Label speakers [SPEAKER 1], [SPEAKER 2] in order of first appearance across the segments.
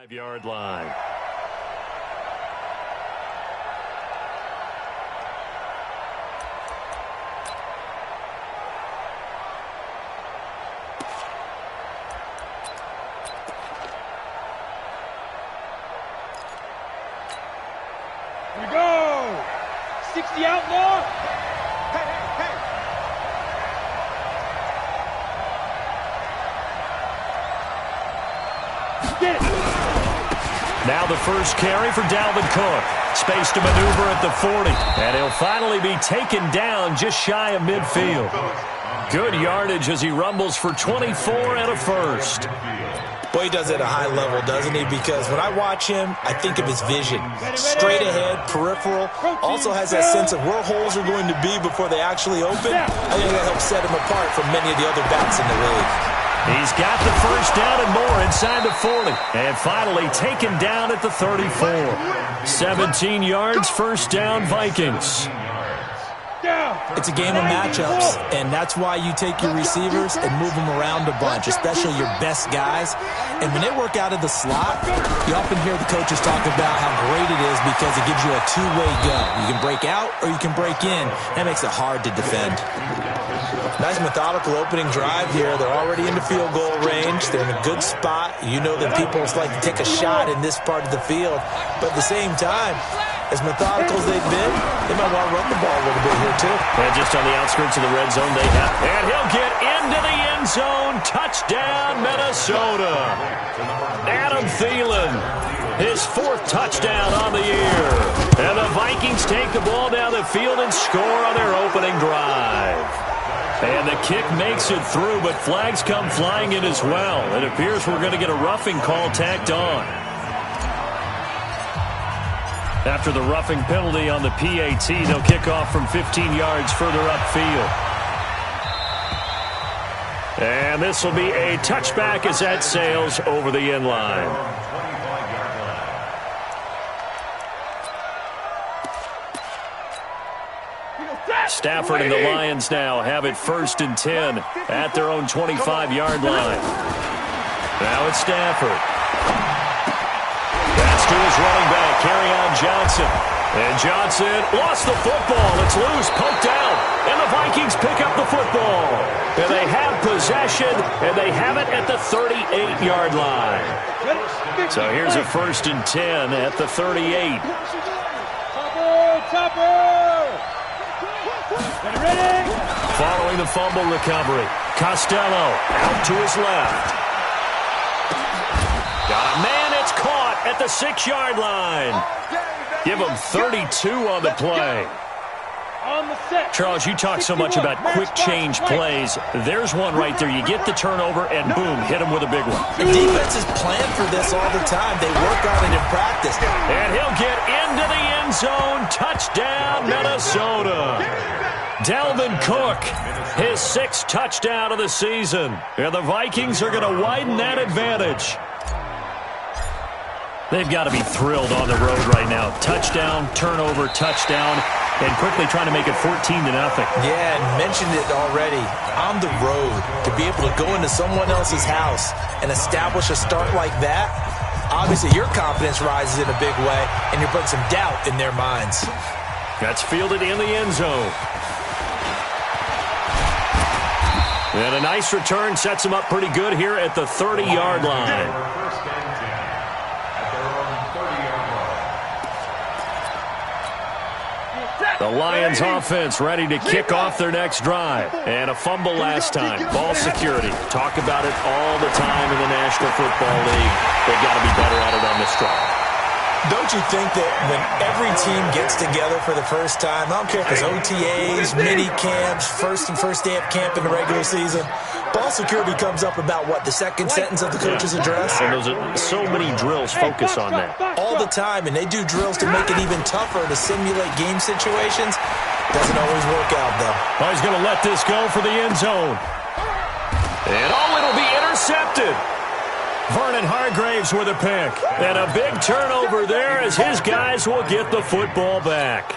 [SPEAKER 1] 5-yard line.
[SPEAKER 2] Here we go! 60 outlaw! Hey, hey, hey! Get it!
[SPEAKER 1] Now the first carry for Dalvin Cook. Space to maneuver at the 40. And he'll finally be taken down just shy of midfield. Good yardage as he rumbles for 24 and a first.
[SPEAKER 3] Boy, he does it at a high level, doesn't he? Because when I watch him, I think of his vision. Straight ahead, peripheral. Also has that sense of where holes are going to be before they actually open. I think that helps set him apart from many of the other backs in the league.
[SPEAKER 1] He's got the first down and more inside the 40. And finally taken down at the 34. 17 yards, first down, Vikings.
[SPEAKER 3] It's a game of matchups, and that's why you take your receivers and move them around a bunch, especially your best guys. And when they work out of the slot, you often hear the coaches talk about how great it is because it gives you a two-way go. You can break out or you can break in. That makes it hard to defend. Nice methodical opening drive here. They're already into field goal range. They're in a good spot. You know that people like to take a shot in this part of the field. But at the same time, as methodical as they've been, they might want to run the ball a little bit here, too.
[SPEAKER 1] And just on the outskirts of the red zone, they have. And he'll get into the end zone. Touchdown, Minnesota. Adam Thielen, his fourth touchdown on the year. And the Vikings take the ball down the field and score on their opening drive. And the kick makes it through, but flags come flying in as well. It appears we're going to get a roughing call tacked on. After the roughing penalty on the PAT, they'll kick off from 15 yards further upfield. And this will be a touchback as that sails over the end line. Stafford and the Lions now have it 1st and 10 at their own 25-yard line. Now it's Stafford. That's to his running back, Kerryon Johnson. And Johnson lost the football. It's loose, poked out. And the Vikings pick up the football. And they have possession, and they have it at the 38-yard line. So here's a 1st and 10 at the 38. Following the fumble recovery, Costello out to his left. Got a man, it's caught at the 6-yard line. Give him 32 on the play. Charles, you talk so much about quick change plays. There's one right there. You get the turnover, and boom, hit him with a big one.
[SPEAKER 3] The defenses plan for this all the time. They work on it in practice.
[SPEAKER 1] And he'll get into the end zone. Touchdown, Minnesota. Dalvin Cook, his 6th touchdown of the season. And the Vikings are going to widen that advantage. They've got to be thrilled on the road right now. Touchdown, turnover, touchdown, and quickly trying to make it 14-0.
[SPEAKER 3] Yeah, and mentioned it already. On the road, to be able to go into someone else's house and establish a start like that, obviously your confidence rises in a big way, and you're putting some doubt in their minds.
[SPEAKER 1] That's fielded in the end zone. And a nice return sets him up pretty good here at the 30-yard line. The Lions offense ready to kick off their next drive. And a fumble last time. Ball security. Talk about it all the time in the National Football League. They've got to be better at it on this drive.
[SPEAKER 3] Don't you think that when every team gets together for the first time, I don't care if it's OTAs, mini camps, first day of camp in the regular season, ball security comes up about what, the second sentence of the coach's address?
[SPEAKER 1] And those are so many drills focus on that.
[SPEAKER 3] All the time, and they do drills to make it even tougher to simulate game situations. Doesn't always work out, though.
[SPEAKER 1] Oh, he's going to let this go for the end zone. And it'll be intercepted. Vernon Hargraves with a pick. And a big turnover there as his guys will get the football back.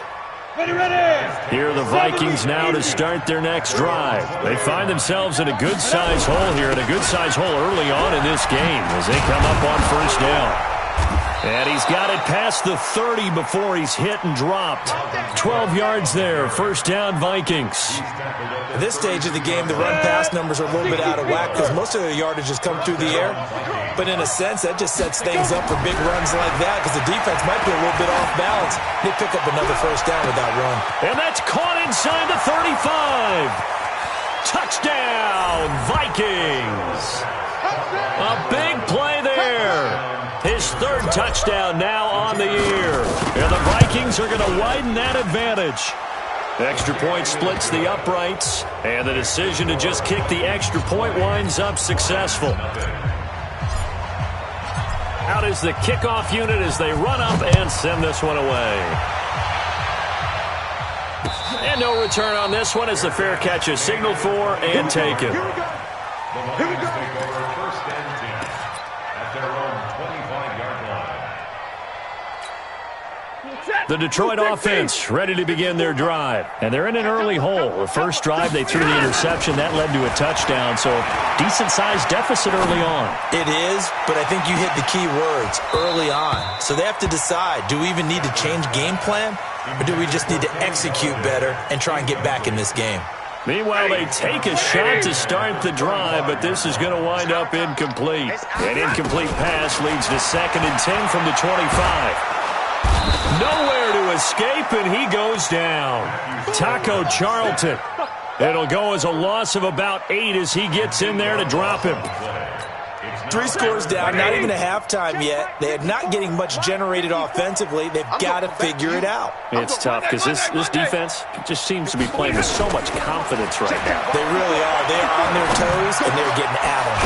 [SPEAKER 1] Here are the Vikings now to start their next drive. They find themselves in a good-sized hole here, and a good-sized hole early on in this game as they come up on 1st down. And he's got it past the 30 before he's hit and dropped. 12 yards there, first down Vikings.
[SPEAKER 3] At this stage of the game, the run-pass numbers are a little bit out of whack because most of their yardage has come through the air. But in a sense, that just sets things up for big runs like that because the defense might be a little bit off balance. They pick up another first down with that run.
[SPEAKER 1] And that's caught inside the 35. Touchdown, Vikings. A big play there. His third touchdown now on the year. And the Vikings are going to widen that advantage. Extra point splits the uprights, and the decision to just kick the extra point winds up successful. Out is the kickoff unit as they run up and send this one away. And no return on this one as the fair catch is signaled for and taken.
[SPEAKER 2] Here we go. Here we go.
[SPEAKER 1] The Detroit offense ready to begin their drive. And they're in an early hole. The first drive, they threw the interception. That led to a touchdown, so decent-sized deficit early on.
[SPEAKER 3] It is, but I think you hit the key words, early on. So they have to decide, do we even need to change game plan, or do we just need to execute better and try and get back in this game?
[SPEAKER 1] Meanwhile, they take a shot to start the drive, but this is going to wind up incomplete. An incomplete pass leads to 2nd and 10 from the 25. Nowhere to escape, and he goes down. Taco Charlton. It'll go as a loss of about 8 as he gets in there to drop him.
[SPEAKER 3] 3 scores down, not even a halftime yet. They're not getting much generated offensively. They've got to figure it out.
[SPEAKER 1] It's tough because this defense just seems to be playing with so much confidence right now.
[SPEAKER 3] They really are. They're on their toes, and they're getting at them.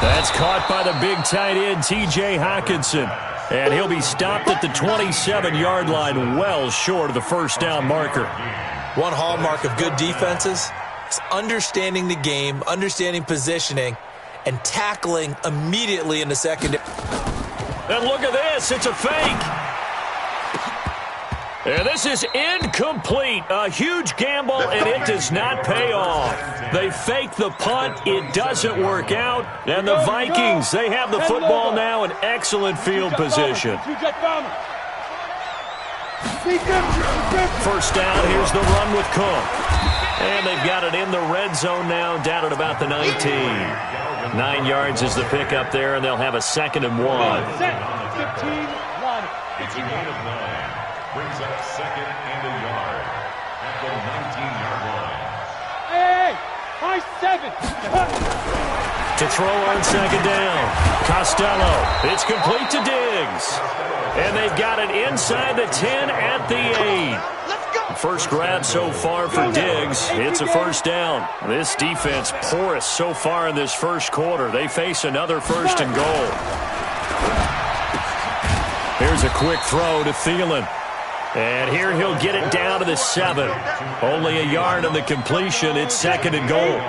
[SPEAKER 1] That's caught by the big tight end, T.J. Hockenson. And he'll be stopped at the 27-yard line, well short of the first down marker.
[SPEAKER 3] One hallmark of good defenses is understanding the game, understanding positioning, and tackling immediately in the secondary.
[SPEAKER 1] And look at this. It's a fake. And this is incomplete. A huge gamble, and it does not pay off. They fake the punt. It doesn't work out. And the Vikings, they have the football now in excellent field position. First down, here's the run with Cook. And they've got it in the red zone now, down at about the 19. 9 yards is the pickup there, and they'll have a 2nd and 1.
[SPEAKER 2] 15-1.
[SPEAKER 4] Brings up 2nd and a yard at the 19-yard line.
[SPEAKER 2] Hey, high 7.
[SPEAKER 1] To throw on 2nd down. Costello. It's complete to Diggs. And they've got it inside the 10 at the 8. First grab so far for Diggs. It's a first down. This defense porous so far in this first quarter. They face another 1st and goal. Here's a quick throw to Thielen. And here he'll get it down to the 7. Only a yard on the completion. It's 2nd and goal.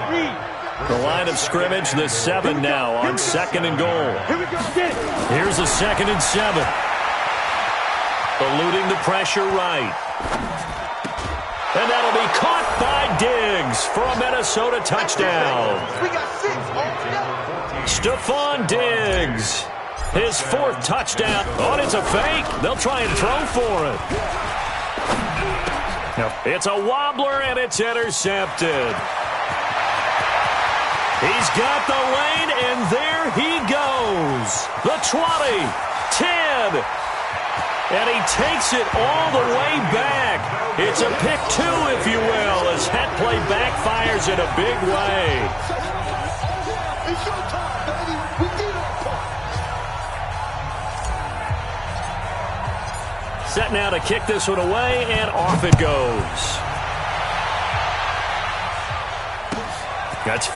[SPEAKER 1] The line of scrimmage, the 7 now on 2nd and goal. Here's a 2nd and 7. Eluding the pressure right. And that'll be caught by Diggs for a Minnesota touchdown. Stephon Diggs. His 4th touchdown. Oh, it's a fake. They'll try and throw for it. It's a wobbler, and it's intercepted. He's got the lane, and there he goes. The 20, 10, and he takes it all the way back. It's a pick 2, if you will, as that play backfires in a big way. Set now to kick this one away, and off it goes. That's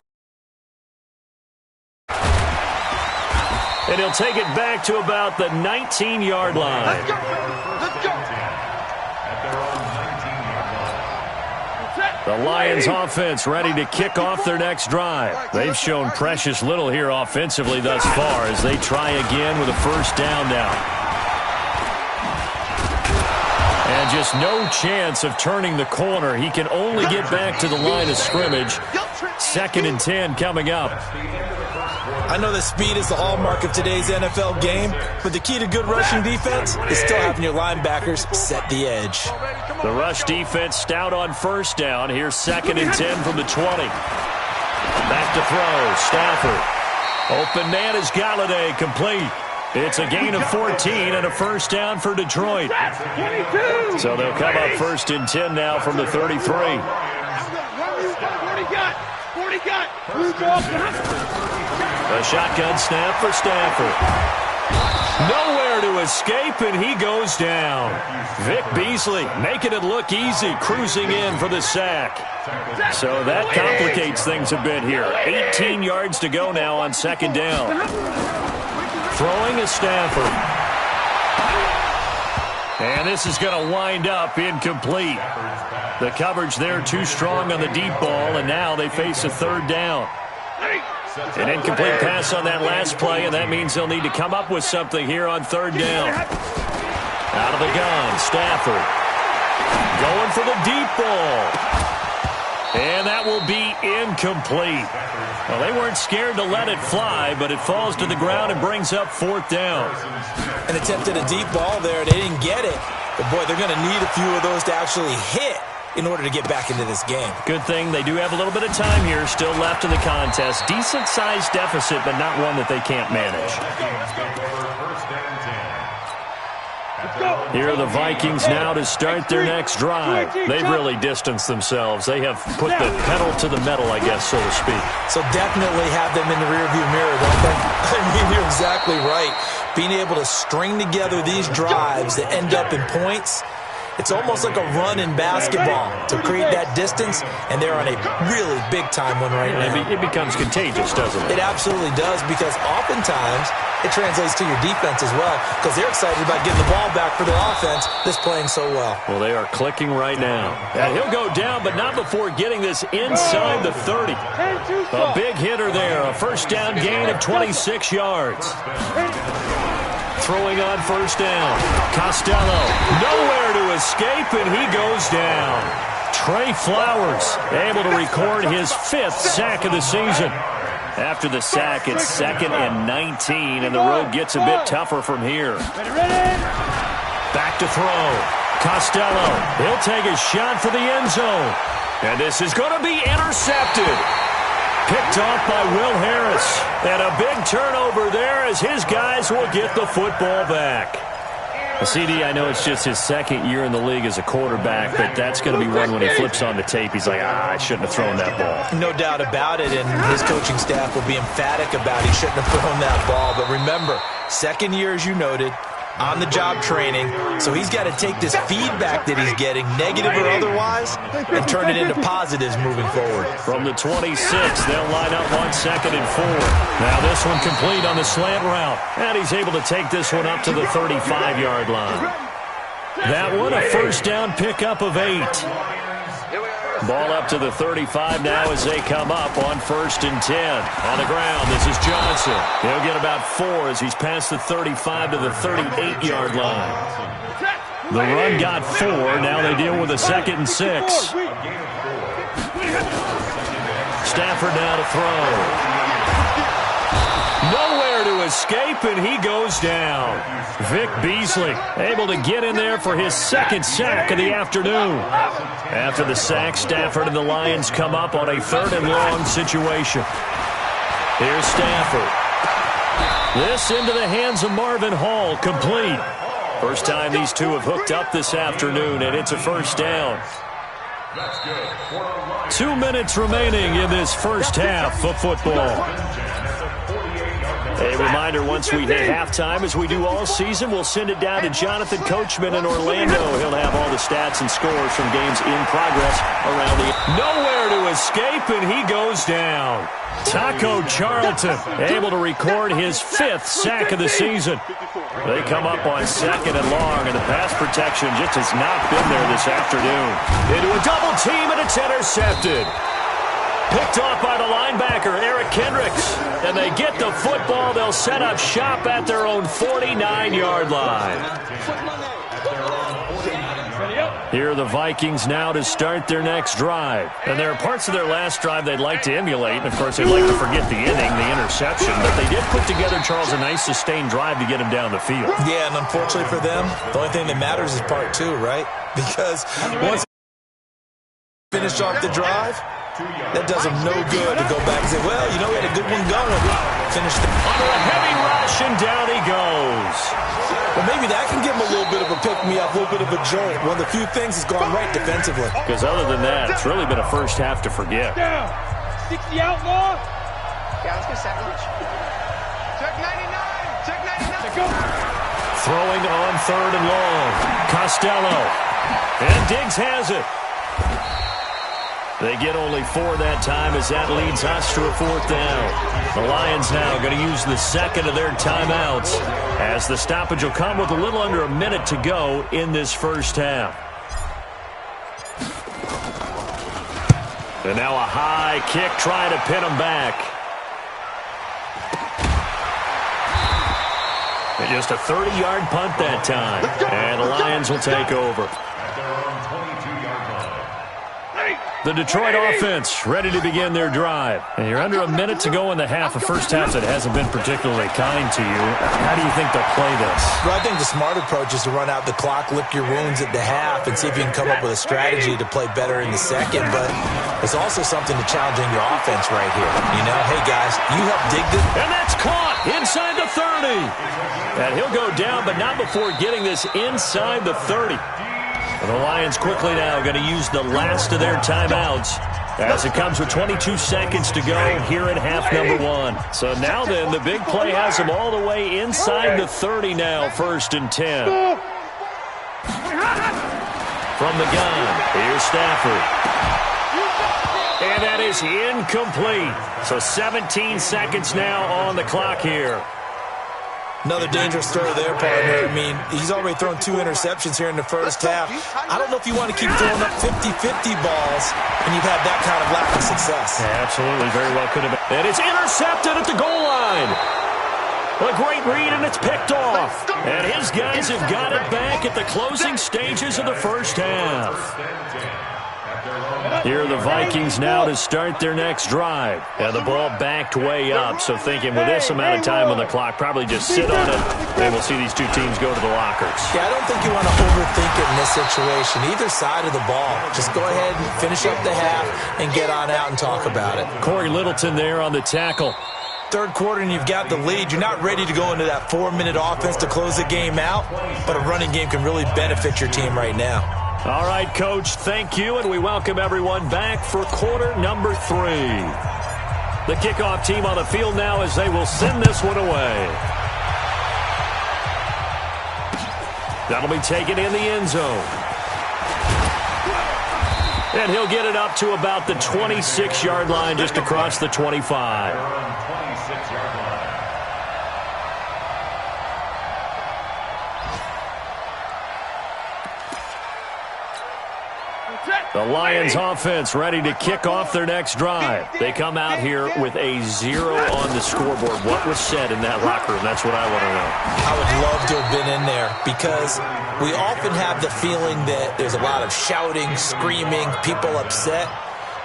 [SPEAKER 1] and he'll take it back to about the 19-yard line.
[SPEAKER 2] Let's go. Let's go.
[SPEAKER 1] The Lions offense ready to kick off their next drive. They've shown precious little here offensively thus far as they try again with a first down now. And just no chance of turning the corner. He can only get back to the line of scrimmage. 2nd and 10 coming up.
[SPEAKER 3] I know that speed is the hallmark of today's NFL game, but the key to good rushing defense is still having your linebackers set the edge.
[SPEAKER 1] The rush defense stout on first down. Here's 2nd and 10 from the 20. Back to throw. Stafford. Open man is Galladay, complete. It's a gain of 14 and a first down for Detroit. So they'll come up 1st and 10 now from the 33. A shotgun snap for Stafford. Nowhere to escape, and he goes down. Vic Beasley making it look easy, cruising in for the sack. So that complicates things a bit here. 18 yards to go now on 2nd down. Throwing is Stafford. And this is going to wind up incomplete. The coverage there too strong on the deep ball, and now they face a 3rd down. An incomplete pass on that last play, and that means they'll need to come up with something here on 3rd down. Out of the gun, Stafford. Going for the deep ball. And that will be incomplete. Well, they weren't scared to let it fly, but it falls to the ground and brings up 4th down.
[SPEAKER 3] An attempt at a deep ball there. They didn't get it. But, boy, they're going to need a few of those to actually hit in order to get back into this game.
[SPEAKER 1] Good thing they do have a little bit of time here still left in the contest. Decent-sized deficit, but not one that they can't manage. Here are the Vikings now to start their next drive. They've really distanced themselves. They have put the pedal to the metal, I guess, so to speak.
[SPEAKER 3] So definitely have them in the rearview mirror, don't they? I mean, you're exactly right. Being able to string together these drives that end up in points, it's almost like a run in basketball to create that distance, and they're on a really big-time one right now.
[SPEAKER 1] It becomes contagious, doesn't it?
[SPEAKER 3] It absolutely does, because oftentimes it translates to your defense as well, because they're excited about getting the ball back for their offense that's playing so well.
[SPEAKER 1] Well, they are clicking right now. And he'll go down, but not before getting this inside the 30. A big hitter there, a first down gain of 26 yards. Throwing on 1st down. Costello, nowhere to escape, and he goes down. Trey Flowers able to record his 5th sack of the season. After the sack, it's 2nd and 19, and the road gets a bit tougher from here. Back to throw. Costello, he'll take a shot for the end zone. And this is going to be intercepted. Picked off by Will Harris. And a big turnover there as his guys will get the football back. CD, I know it's just his 2nd year in the league as a quarterback, but that's going to be one when he flips on the tape. He's like, I shouldn't have thrown that ball.
[SPEAKER 3] No doubt about it, and his coaching staff will be emphatic about he shouldn't have thrown that ball. But remember, 2nd year, as you noted, on-the-job training, so he's got to take this feedback that he's getting, negative or otherwise, and turn it into positives moving forward.
[SPEAKER 1] From the 26, they'll line up on 2nd and 4. Now this one complete on the slant route, and he's able to take this one up to the 35-yard line. That one, a first down pickup of 8. Ball up to the 35 now as they come up on 1st and 10. On the ground, this is Johnson. He'll get about 4 as he's past the 35 to the 38-yard line. The run got 4. Now they deal with a 2nd and 6. Stafford now to throw. Nowhere to escape, and he goes down. Vic Beasley able to get in there for his 2nd sack of the afternoon. After the sack, Stafford and the Lions come up on a 3rd and long situation. Here's Stafford. This into the hands of Marvin Hall, complete. First time these two have hooked up this afternoon, and it's a first down. 2 minutes remaining in this first half of football. A reminder, once we hit halftime, as we do all season, we'll send it down to Jonathan Coachman in Orlando. He'll have all the stats and scores from games in progress around the... Nowhere to escape, and he goes down. Taco Charlton able to record his 5th sack of the season. They come up on 2nd and long, and the pass protection just has not been there this afternoon. Into a double team, and it's intercepted. Picked off by the linebacker, Eric Kendricks. And they get the football. They'll set up shop at their own 49-yard line. Here are the Vikings now to start their next drive. And there are parts of their last drive they'd like to emulate. And, of course, they'd like to forget the inning, the interception. But they did put together, Charles, a nice sustained drive to get him down the field.
[SPEAKER 3] Yeah, and unfortunately for them, the only thing that matters is part two, right? Because once they finish off the drive, that does them no good to go back and say, well, you know, we had a good one going. Finish the
[SPEAKER 1] under a heavy rush, and down he goes.
[SPEAKER 3] Well, maybe that can give him a little bit of a pick-me-up, a little bit of a jolt. One of the few things has gone right defensively.
[SPEAKER 1] Because other than that, it's really been a first half to forget.
[SPEAKER 2] Down. 60 outlaw.
[SPEAKER 5] Yeah, let's go second. Check 99. Check 99.
[SPEAKER 2] Go.
[SPEAKER 1] Throwing on third and long. Costello. And Diggs has it. They get only 4 that time as that leads us to a 4th down. The Lions now going to use the second of their timeouts as the stoppage will come with a little under a minute to go in this first half. And now a high kick trying to pin them back. And just a 30-yard punt that time. And the Lions will take over. The Detroit offense ready to begin their drive. And you're under a minute to go in the half, a first half that hasn't been particularly kind to you. How do you think they'll play this?
[SPEAKER 3] Well, I think the smart approach is to run out the clock, lick your wounds at the half, and see if you can come up with a strategy to play better in the second. But there's also something to challenging your offense right here. You know, hey, guys, you help dig this.
[SPEAKER 1] And that's caught inside the 30. And he'll go down, but not before getting this inside the 30. And the Lions quickly now going to use the last of their timeouts as it comes with 22 seconds to go here in half number 1. So now then, the big play has them all the way inside the 30 now, 1st and 10. From the gun, here's Stafford. And that is incomplete. So 17 seconds now on the clock here.
[SPEAKER 3] Another dangerous throw there, partner. I mean, he's already thrown 2 interceptions here in the first half. I don't know if you want to keep throwing up 50-50 balls when you've had that kind of lack of success.
[SPEAKER 1] Yeah, absolutely. Very well could have been. And it's intercepted at the goal line. A great read, and it's picked off. And his guys have got it back at the closing stages of the first half. Here are the Vikings now to start their next drive. And the ball backed way up, so thinking with this amount of time on the clock, probably just sit on it, and we'll see these two teams go to the lockers.
[SPEAKER 3] Yeah, I don't think you want to overthink it in this situation. Either side of the ball. Just go ahead and finish up the half and get on out and talk about it.
[SPEAKER 1] Corey Littleton there on the tackle.
[SPEAKER 3] Third quarter and you've got the lead. You're not ready to go into that 4-minute offense to close the game out, but a running game can really benefit your team right now.
[SPEAKER 1] All right, Coach, thank you, and we welcome everyone back for quarter number 3. The kickoff team on the field now as they will send this one away. That'll be taken in the end zone. And he'll get it up to about the 26-yard line, just across the 25.
[SPEAKER 4] 26-yard line.
[SPEAKER 1] The Lions offense ready to kick off their next drive. They come out here with a 0 on the scoreboard. What was said in that locker room? That's what I want to know.
[SPEAKER 3] I would love to have been in there because we often have the feeling that there's a lot of shouting, screaming, people upset.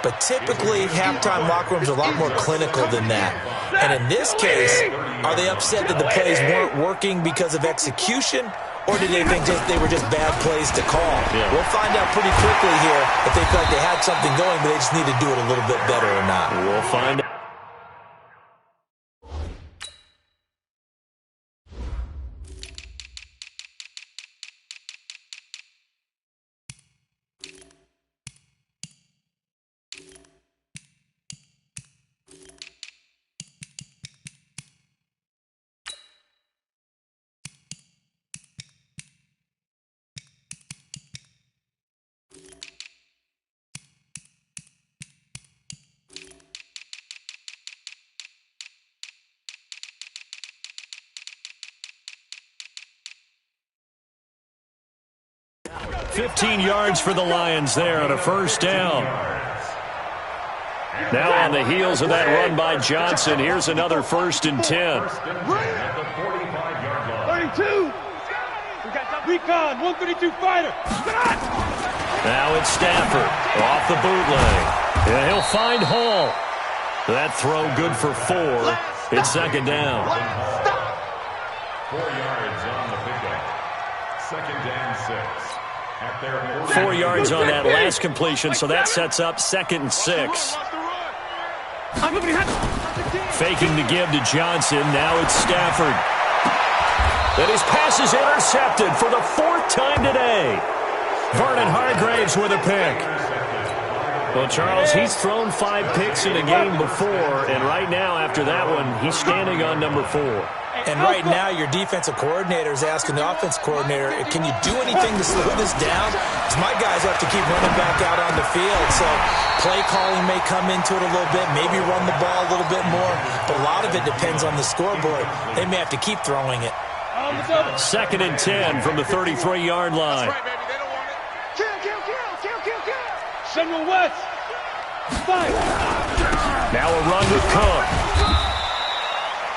[SPEAKER 3] But typically, halftime locker rooms are a lot more clinical than that. And in this case, are they upset that the plays weren't working because of execution? Or did they think they were just bad plays to call?
[SPEAKER 1] Yeah.
[SPEAKER 3] We'll find out pretty quickly here if they feel like they had something going, but they just need to do it a little bit better or not.
[SPEAKER 1] We'll find out. $15 yards for the Lions there on a first down. Now on the heels of that run by Johnson, here's another 1st and 10.
[SPEAKER 2] 32. Recon, 132 fighter.
[SPEAKER 1] Now it's Stafford off the bootleg. And he'll find Hall. That throw good for 4. It's second down.
[SPEAKER 4] 4 yards on the pickup. Second and 6. At their
[SPEAKER 1] 4 yards on that last completion, so that sets up 2nd and 6. Faking the give to Johnson. Now it's Stafford. And his pass is intercepted for the 4th time today. Vernon Hargraves with a pick. Well, Charles, he's thrown 5 picks in a game before, and right now, after that one, he's standing on number 4.
[SPEAKER 3] And right now, your defensive coordinator is asking the offense coordinator, can you do anything to slow this down? Because my guys have to keep running back out on the field. So play calling may come into it a little bit, maybe run the ball a little bit more. But a lot of it depends on the scoreboard. They may have to keep throwing it.
[SPEAKER 1] 2nd and 10 from the 33-yard line.
[SPEAKER 5] That's right, baby. They don't want it. Kill.
[SPEAKER 2] General West. Fight.
[SPEAKER 1] Now a run with Cook.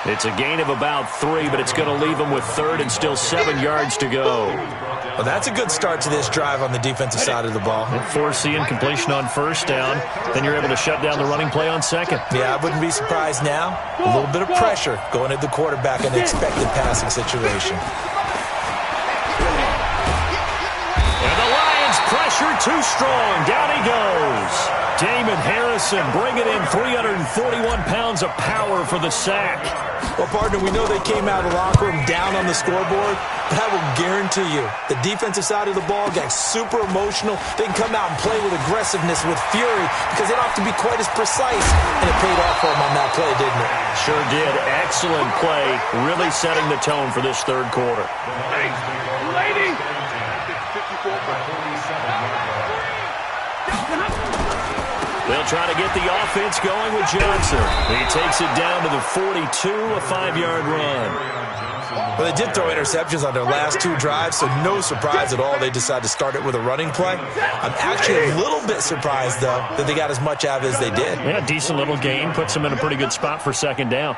[SPEAKER 1] It's a gain of about 3, but it's going to leave them with 3rd and still 7 yards to go.
[SPEAKER 3] Well, that's a good start to this drive on the defensive side of the ball.
[SPEAKER 1] Force the incompletion on 1st down. Then you're able to shut down the running play on 2nd.
[SPEAKER 3] Yeah, I wouldn't be surprised now. A little bit of pressure going at the quarterback in an expected passing situation.
[SPEAKER 1] And the Lions pressure too strong. Down he goes. Damon Harrison bringing in 341 pounds of power for the sack.
[SPEAKER 3] Well, partner, we know they came out of the locker room down on the scoreboard, but I will guarantee you the defensive side of the ball got super emotional. They can come out and play with aggressiveness, with fury, because they don't have to be quite as precise. And it paid off for them on that play, didn't it?
[SPEAKER 1] Sure did. Excellent play, really setting the tone for this 3rd quarter.
[SPEAKER 2] Lady.
[SPEAKER 1] They'll try to get the offense going with Johnson. He takes it down to the 42, a 5-yard run.
[SPEAKER 3] Well, they did throw interceptions on their last 2 drives, so no surprise at all they decided to start it with a running play. I'm actually a little bit surprised, though, that they got as much out of it as they did.
[SPEAKER 1] Yeah, decent little gain. Puts them in a pretty good spot for 2nd down.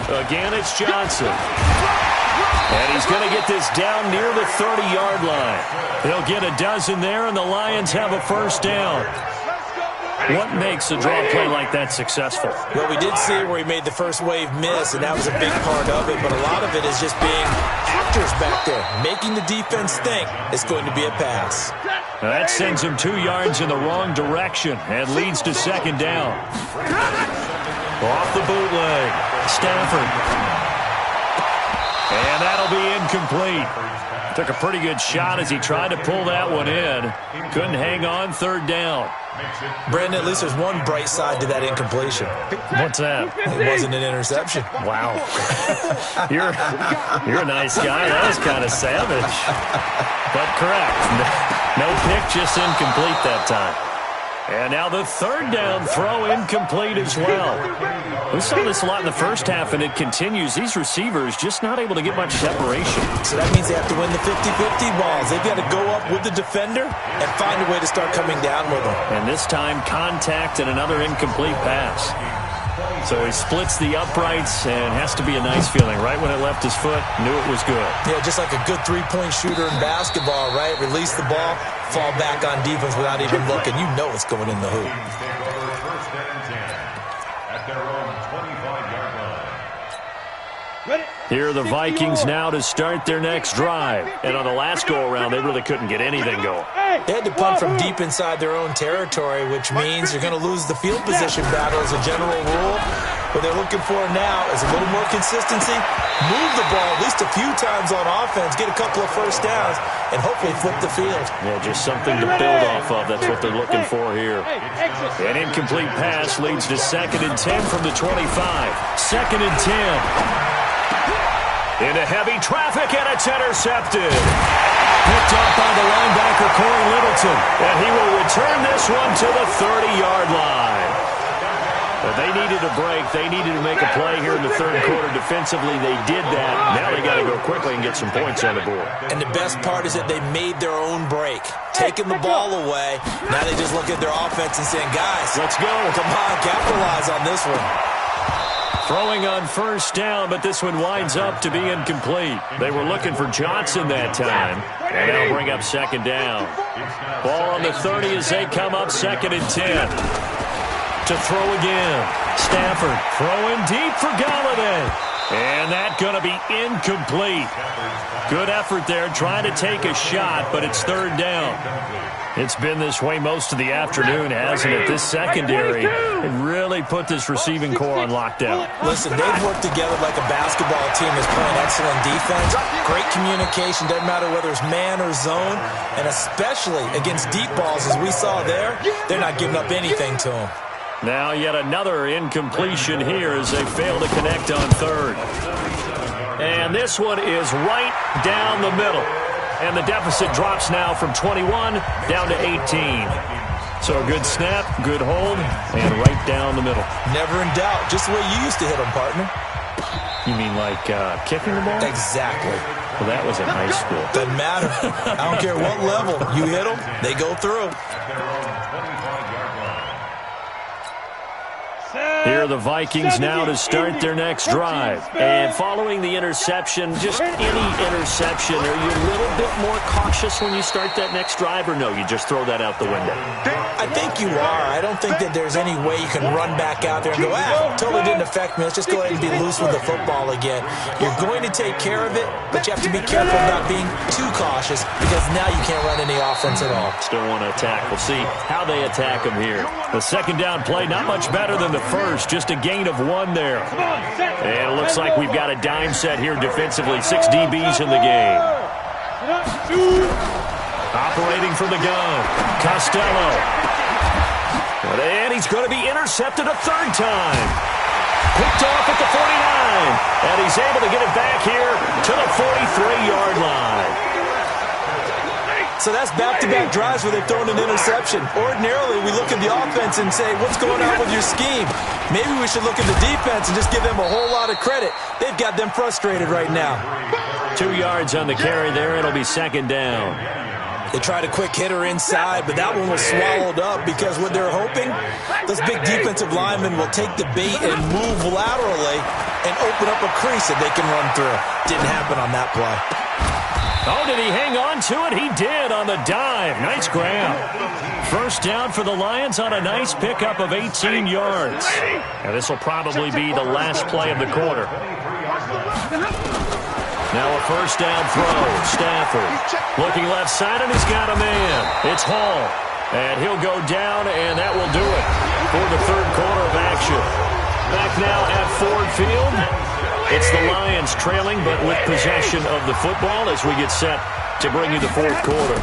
[SPEAKER 1] Again, it's Johnson. And he's going to get this down near the 30-yard line. He'll get a dozen there, and the Lions have a 1st down. What makes a draw play like that successful?
[SPEAKER 3] Well, we did see where he made the first wave miss, and that was a big part of it. But a lot of it is just being actors back there, making the defense think it's going to be a pass.
[SPEAKER 1] Now that sends him 2 yards in the wrong direction and leads to 2nd down. Off the bootleg, Stafford. And that'll be incomplete. Took a pretty good shot as he tried to pull that one in. Couldn't hang on, 3rd down.
[SPEAKER 3] Brandon, at least there's one bright side to that incompletion.
[SPEAKER 1] What's that?
[SPEAKER 3] It wasn't an interception.
[SPEAKER 1] Wow. You're a nice guy. That was kind of savage. But correct. No pick, just incomplete that time. And now the 3rd down throw incomplete as well. We saw this a lot in the first half, and it continues. These receivers just not able to get much separation.
[SPEAKER 3] So that means they have to win the 50-50 balls. They've got to go up with the defender and find a way to start coming down with them.
[SPEAKER 1] And this time, contact and another incomplete pass. So he splits the uprights and has to be a nice feeling. Right when it left his foot, knew it was good.
[SPEAKER 3] Yeah, just like a good 3-point shooter in basketball, right? Release the ball, fall back on defense without even looking. You know it's going in the hoop.
[SPEAKER 1] Here are the Vikings now to start their next drive. And on the last go-around, they really couldn't get anything going.
[SPEAKER 3] They had to punt from deep inside their own territory, which means you're going to lose the field position battle as a general rule. What they're looking for now is a little more consistency, move the ball at least a few times on offense, get a couple of 1st downs, and hopefully flip the field.
[SPEAKER 1] Yeah, just something to build off of. That's what they're looking for here. An incomplete pass leads to 2nd and 10 from the 25. 2nd and 10. Into heavy traffic, and it's intercepted. Picked up by the linebacker, Corey Littleton. And he will return this one to the 30-yard line. But they needed a break. They needed to make a play here in the 3rd quarter. Defensively, they did that. Now they got to go quickly and get some points on the board.
[SPEAKER 3] And the best part is that they made their own break. Taking the ball away. Now they just look at their offense and saying, guys,
[SPEAKER 1] let's go.
[SPEAKER 3] Come on, capitalize on this one.
[SPEAKER 1] Throwing on first down, but this one winds up to be incomplete. They were looking for Johnson that time, and they'll bring up second down. Ball on the 30 as they come up 2nd and 10. To throw again. Stafford throwing deep for Galladay. And that's going to be incomplete. Good effort there trying to take a shot, but it's 3rd down. It's been this way most of the afternoon, hasn't it? This secondary really put this receiving core on lockdown.
[SPEAKER 3] Listen, they've worked together like a basketball team that's playing excellent defense. Great communication, doesn't matter whether it's man or zone, and especially against deep balls, as we saw there, they're not giving up anything to them.
[SPEAKER 1] Now yet another incompletion here as they fail to connect on 3rd. And this one is right down the middle. And the deficit drops now from 21 down to 18. So a good snap, good hold, and right down the middle.
[SPEAKER 3] Never in doubt. Just the way you used to hit them, partner.
[SPEAKER 1] You mean like kicking the ball?
[SPEAKER 3] Exactly.
[SPEAKER 1] Well, that was in high school.
[SPEAKER 3] Doesn't matter. I don't care what level. You hit them, they go through.
[SPEAKER 1] Here are the Vikings now to start their next drive. And following the interception, just any interception, are you a little bit more cautious when you start that next drive, or no, you just throw that out the window?
[SPEAKER 3] I think you are. I don't think that there's any way you can run back out there and go, totally didn't affect me. Let's just go ahead and be loose with the football again. You're going to take care of it, but you have to be careful about being too cautious because now you can't run any offense at all.
[SPEAKER 1] Still want to attack. We'll see how they attack them here. The second down play, not much better than the first. Just a gain of 1 there. And it looks like we've got a dime set here defensively. 6 DBs in the game. Operating from the gun, Costello. And he's going to be intercepted a 3rd time. Picked off at the 49. And he's able to get it back here to the 43-yard line.
[SPEAKER 3] So that's back-to-back drives where they've thrown an interception. Ordinarily, we look at the offense and say, what's going on with your scheme? Maybe we should look at the defense and just give them a whole lot of credit. They've got them frustrated right now.
[SPEAKER 1] 2 yards on the carry there. It'll be 2nd down.
[SPEAKER 3] They tried a quick hitter inside, but that one was swallowed up because what they're hoping, those big defensive linemen will take the bait and move laterally and open up a crease that they can run through. Didn't happen on that play.
[SPEAKER 1] Oh, did he hang on to it? He did on the dive. Nice grab. First down for the Lions on a nice pickup of 18 yards. And this will probably be the last play of the quarter. Now a first down throw. Stafford looking left side, and he's got a man. It's Hall. And he'll go down, and that will do it for the 3rd quarter of action. Back now at Ford Field. It's the Lions trailing, but with possession of the football as we get set to bring you the 4th quarter.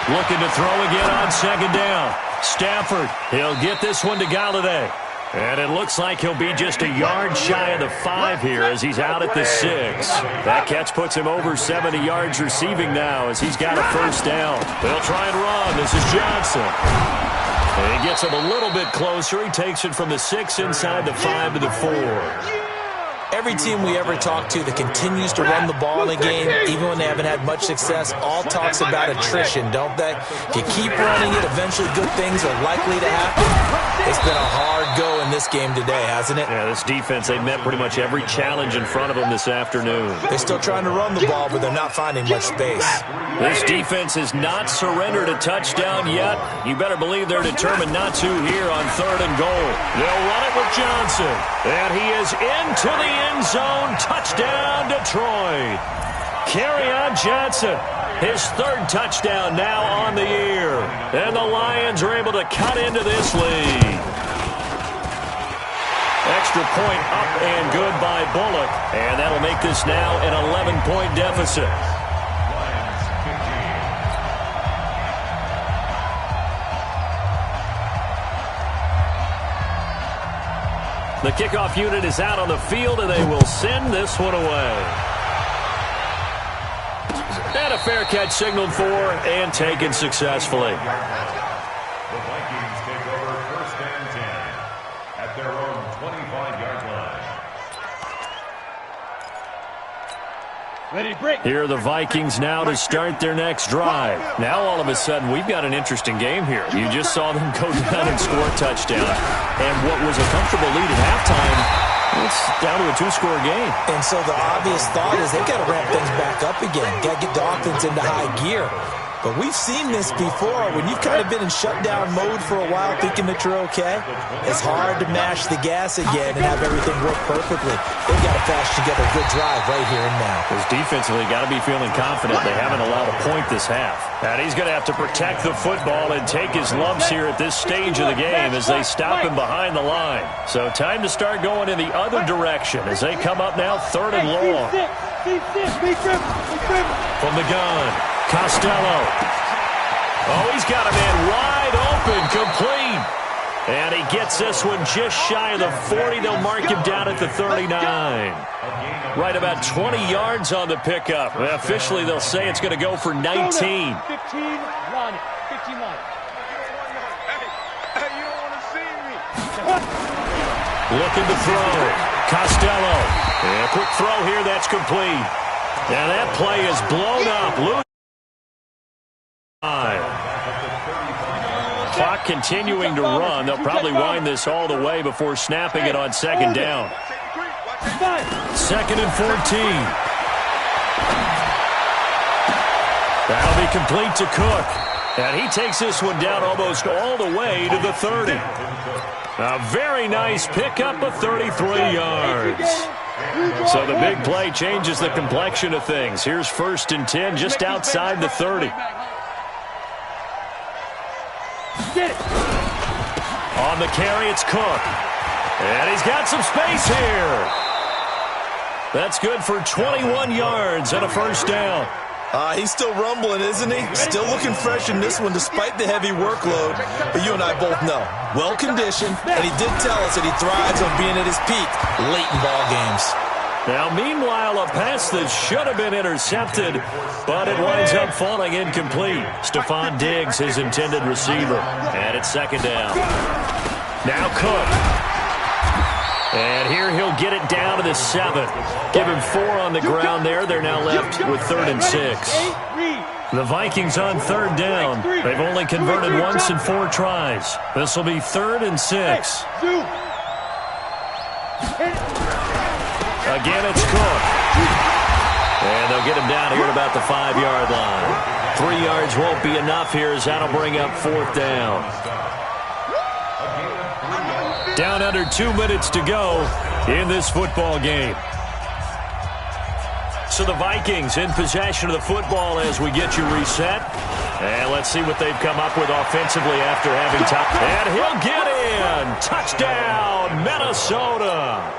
[SPEAKER 1] Looking to throw again on 2nd down. Stafford, he'll get this one to Galladay. And it looks like he'll be just a yard shy of the 5 here as he's out at the 6. That catch puts him over 70 yards receiving now as he's got a first down. They'll try and run. This is Johnson. And he gets him a little bit closer. He takes it from the 6 inside the 5 to the 4.
[SPEAKER 3] Every team we ever talk to that continues to run the ball in a game, even when they haven't had much success, all talks about attrition, don't they? If you keep running it, eventually good things are likely to happen. It's been a hard go in this game today, hasn't it?
[SPEAKER 1] Yeah, this defense, they've met pretty much every challenge in front of them this afternoon.
[SPEAKER 3] They're still trying to run the ball, but they're not finding much space.
[SPEAKER 1] This defense has not surrendered a touchdown yet. You better believe they're determined not to here on 3rd and goal. They'll run it with Johnson. And he is into the end zone. Touchdown, Detroit. Kerryon Johnson, his 3rd touchdown now on the year. And the Lions are able to cut into this lead. Extra point up and good by Bullock. And that'll make this now an 11-point deficit. The kickoff unit is out on the field, and they will send this one away. And a fair catch signaled for and taken successfully.
[SPEAKER 4] The Vikings take over 1st and 10 at their own 25-yard line.
[SPEAKER 1] Here are the Vikings now to start their next drive. Now all of a sudden we've got an interesting game here. You just saw them go down and score a touchdown. And what was a comfortable lead at halftime, it's down to a two-score game.
[SPEAKER 3] And so the obvious thought is they've got to ramp things back up again. Got to get the offense into high gear. But we've seen this before. When you've kind of been in shutdown mode for a while thinking that you're okay, it's hard to mash the gas again and have everything work perfectly. They've got to patch together a good drive right here and now.
[SPEAKER 1] Because defensively, got to be feeling confident. They haven't allowed a point this half. And he's going to have to protect the football and take his lumps here at this stage of the game as they stop him behind the line. So time to start going in the other direction as they come up now 3rd and long. From the gun, Costello. Oh, he's got a man wide open, complete. And he gets this one just shy of the 40. They'll mark him down at the 39. Right about 20 yards on the pickup. Officially, they'll say it's going to go for 19.
[SPEAKER 2] 15 line.
[SPEAKER 5] Hey, you don't want to see me.
[SPEAKER 1] Looking to throw. Costello. And a quick throw here. That's complete. And that play is blown up. Clock continuing to run. They'll probably wind this all the way before snapping it on 2nd down. 2nd and 14. That'll be complete to Cook. And he takes this one down almost all the way to the 30. A very nice pickup of 33 yards. So the big play changes the complexion of things. Here's 1st and 10 just outside the 30. On the carry, it's Cook. And he's got some space here. That's good for 21 yards and a 1st down.
[SPEAKER 3] He's still rumbling, isn't he? Still looking fresh in this one despite the heavy workload. But you and I both know, well-conditioned, and he did tell us that he thrives on being at his peak late in ball games.
[SPEAKER 1] Now, meanwhile, a pass that should have been intercepted, but it winds up falling incomplete. Stephon Diggs, his intended receiver. And it's 2nd down. Now Cook. And here he'll get it down to the 7. Give him 4 on the ground there. They're now left with 3rd and 6. The Vikings on 3rd down. They've only converted once in 4 tries. This will be 3rd and 6. Again, it's Cook. And they'll get him down here at about the 5-yard line. 3 yards won't be enough here as that'll bring up 4th down. Down under 2 minutes to go in this football game. So the Vikings in possession of the football as we get you reset. And let's see what they've come up with offensively after having top. And he'll get in. Touchdown, Minnesota.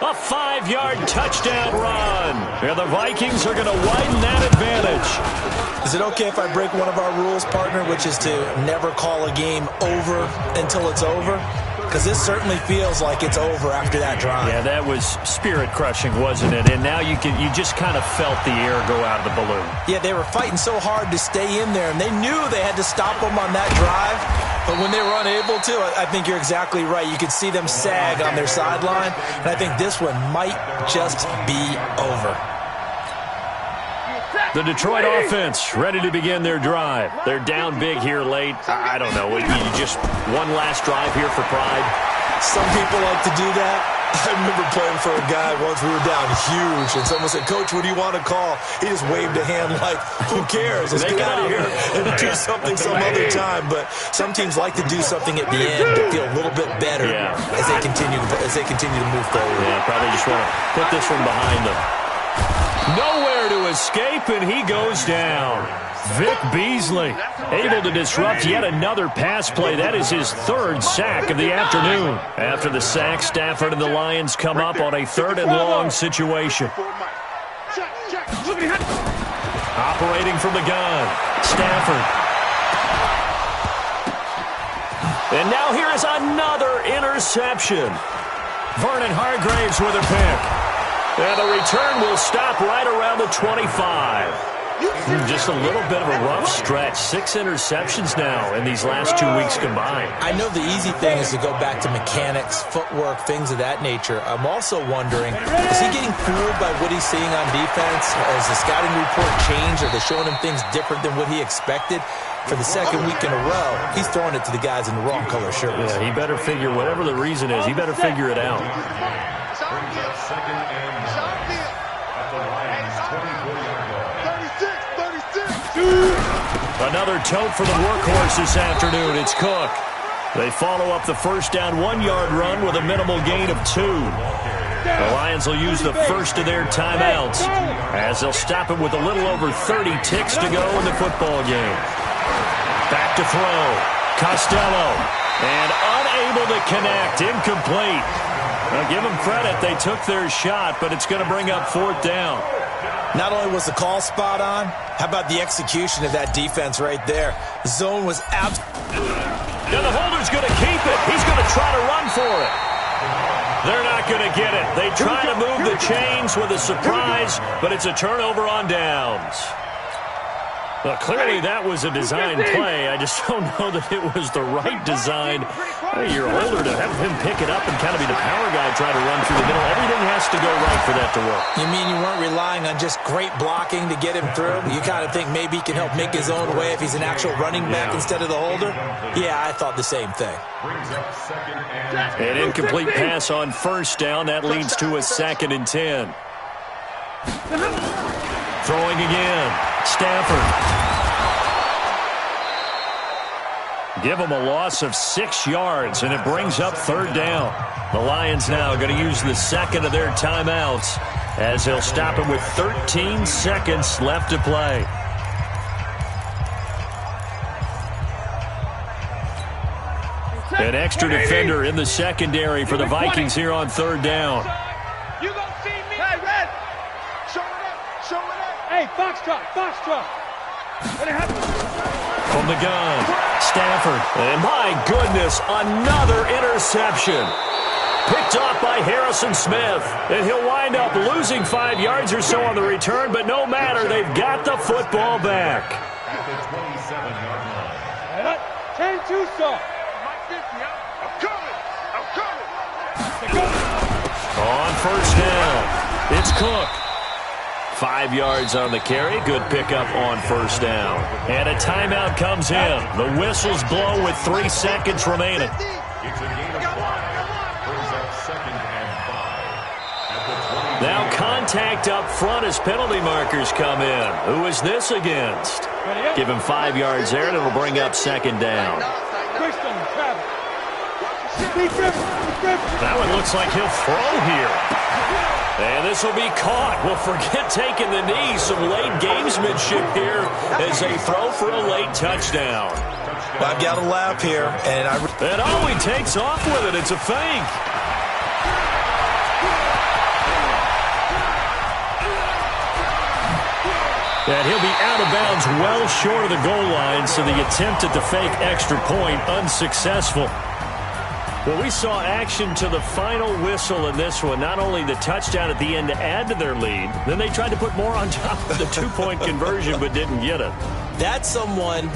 [SPEAKER 1] A 5-yard touchdown run. And the Vikings are going to widen that advantage.
[SPEAKER 3] Is it okay if I break one of our rules, partner, which is to never call a game over until it's over? Because this certainly feels like it's over after that drive.
[SPEAKER 1] Yeah, that was spirit-crushing, wasn't it? And now you just kind of felt the air go out of the balloon.
[SPEAKER 3] Yeah, they were fighting so hard to stay in there, and they knew they had to stop them on that drive. But when they were unable to, I think you're exactly right. You could see them sag on their sideline, and I think this one might just be over.
[SPEAKER 1] The Detroit offense ready to begin their drive. They're down big here late. I don't know. You just one last drive here for pride.
[SPEAKER 3] Some people like to do that. I remember playing for a guy once. We were down huge, and someone said, "Coach, what do you want to call?" He just waved a hand like, "Who cares? Let's get out of here and do something some other time." But some teams like to do something at the end to feel a little bit better as they continue to move forward.
[SPEAKER 1] Yeah, probably just want to put this one behind them. Nowhere to escape, and he goes down. Vic Beasley able to disrupt yet another pass play. That is his 3rd sack of the afternoon. After the sack, Stafford and the Lions come up on a 3rd and long situation. Operating from the gun, Stafford. And now here is another interception. Vernon Hargreaves with a pick. And the return will stop right around the 25. Just a little bit of a rough stretch. 6 interceptions now in these last 2 weeks combined.
[SPEAKER 3] I know the easy thing is to go back to mechanics, footwork, things of that nature. I'm also wondering, is he getting fooled by what he's seeing on defense? Has the scouting report changed? Are they showing him things different than what he expected? For the second week in a row, he's throwing it to the guys in the wrong color shirts.
[SPEAKER 1] Yeah, he better figure, whatever the reason is, he better figure it out.
[SPEAKER 4] Brings up second and 9 at the Lions' 24-yard line.
[SPEAKER 1] Another tote for the workhorse this afternoon. It's Cook. They follow up the first down 1-yard run with a minimal gain of 2. The Lions will use the first of their timeouts as they'll stop it with a little over 30 ticks to go in the football game. Back to throw. Costello. And unable to connect. Incomplete. Now, give them credit. They took their shot, but it's going to bring up 4th down.
[SPEAKER 3] Not only was the call spot on, how about the execution of that defense right there? The zone was
[SPEAKER 1] Now the holder's going to keep it. He's going to try to run for it. They're not going to get it. They try to move the chains with a surprise, but it's a turnover on downs. Well, clearly that was a design play. I just don't know that it was the right design. Hey, your holder to have him pick it up and kind of be the power guy trying to run through the middle. Everything has to go right for that to work.
[SPEAKER 3] You mean you weren't relying on just great blocking to get him through? You kind of think maybe he can help make his own way if he's an actual running back instead of the holder? Yeah, I thought the same thing.
[SPEAKER 1] An incomplete pass on first down. That leads to a 2nd and 10. Throwing again. Stafford. Give them a loss of 6 yards, and it brings up 3rd down. The Lions now going to use the second of their timeouts as they'll stop it with 13 seconds left to play. An extra defender in the secondary for the Vikings here on 3rd down.
[SPEAKER 2] You gonna see me? Hey, Red! Show it up! Show it up! Hey, Foxtrot! Foxtrot! What happened?
[SPEAKER 1] From the gun, Stafford. And my goodness, another interception. Picked off by Harrison Smith. And he'll wind up losing 5 yards or so on the return, but no matter, they've got the football back.
[SPEAKER 4] At the 27-yard line.
[SPEAKER 2] 10-2 stop. I'm coming!
[SPEAKER 1] On first down, it's Cook. 5 yards on the carry. Good pickup on first down. And a timeout comes in. The whistles blow with 3 seconds remaining.
[SPEAKER 4] It's a gain of 5. Brings up 2nd and 5. At the 20.
[SPEAKER 1] Now contact up front as penalty markers come in. Who is this against? Give him 5 yards there, and it'll bring up 2nd down. That one looks like he'll throw here. And this will be caught. Well, forget taking the knee. Some late gamesmanship here as they throw for a late touchdown.
[SPEAKER 3] I've got a lap here, and
[SPEAKER 1] he takes off with it. It's a fake. And he'll be out of bounds well short of the goal line, so the attempt at the fake extra point unsuccessful. Well, we saw action to the final whistle in this one. Not only the touchdown at the end to add to their lead, then they tried to put more on top of the 2-point conversion but didn't get it.
[SPEAKER 3] That's someone